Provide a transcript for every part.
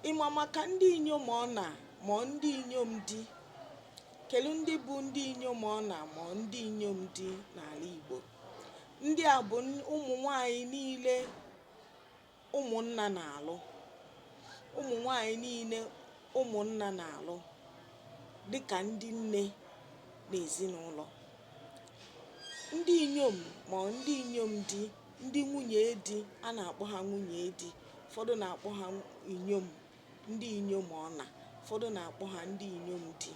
ịma maka ndị inyom ọna ma ndị inyom di. Kelu ndị bụ ndị inyom ọna ma ndị inyom di n'ala Igbo. Ndị a bụ ụmụ nwanyị niile ụmụnna na-alụ. Ụmụ nwanyị niile ụmụnna na-alụ dịka ndị nne n'ezinụlọ. Ndị inyom ma ndị inyom di, ndị nwunye di, a na-akpọ ha nwunye di. Ụfọdụ na-akpọ ha inyom, ndị inyom ọna. Ụfọdụ na-akpọ ha ndị inyom di.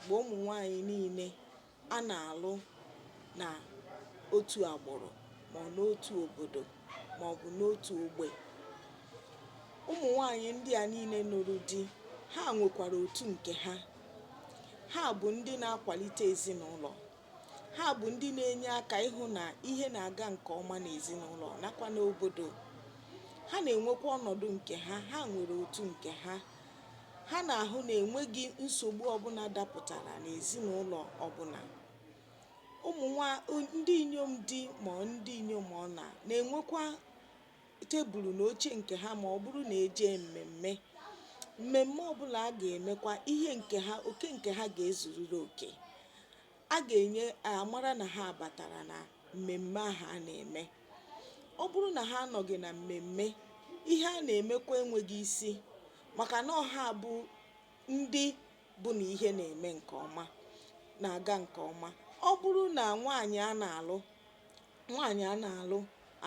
Bụ ụmụ nwanyị niile a na-alụ na otu agbụrụ ma ọ n'otu obodo ma ọ bụ n'otu ogbe. Ụmụ nwanyị ndị a niile nụrụ di, ha nwekwara otu nke ha. Ha bụ ndị na-akwalite ezinụlọ. Ha bụ ndị na-enye aka ịhụ na ihe na-aga nke ọma n'ezinụlọ nakwa n'obodo. Ha na-enwekwa ọnọdụ nke ha. Ha nwere otu nke ha. Ha na-ahụ na enweghị nsogbu ọbụla dapụtara n'ezinụlọ ọbụla. Ndị inyom di ma ndị inyom ọna na-enwekwa tebụl na oche nke ha ma ọ bụrụ na eje mmemme. Mmemme ọbụla a ga-emekwa, ihe nke ha, oke nke ha ga-ezurịrị oke. A ga-enye amara na ha batara na mmemme ahụ a na-eme. Ọ bụrụ na ha anọghị na mmemme, ihe a na-emekwa enweghị isi, maka na ọha bụ ndị bụ na ihe na-eme nke ọma, na-aga nke ọma. Ọ bụrụ na nwaanyị a na-alụ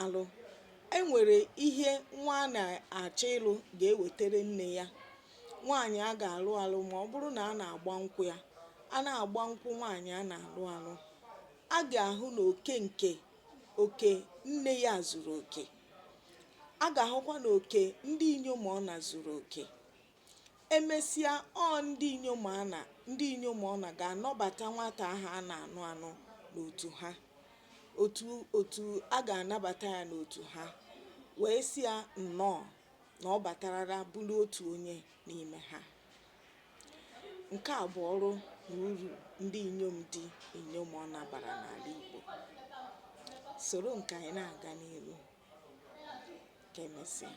alụ, enwere ihe nwa a na-achọ ịlụ ga-ewetara nne ya. Nwaanyị a ga-alụ alụ ma ọ bụrụ na a na-agba nkwụ ya, a na-agba nkwụ nwaanyị a na-alụ alụ, a ga-ahụ na oke nne ya zuru oke. A ga-ahụkwa na oke ndị inyom ọna zuru oke. Emesịa, ndị inyom ọna ga-anọbata nwata ahụ a na-anụ anụ n'otu ha. Otu a ga-anabata ya n'otu ha, wee sị ya nnọọ na ọ batarara bụrụ otu onye n'ime ha. Nke a bụ ọrụ na uru ndị inyom di inyom ọna bara n'ala Igbo. Soro nke anyị na-aga n'ihu. Ka emesịa.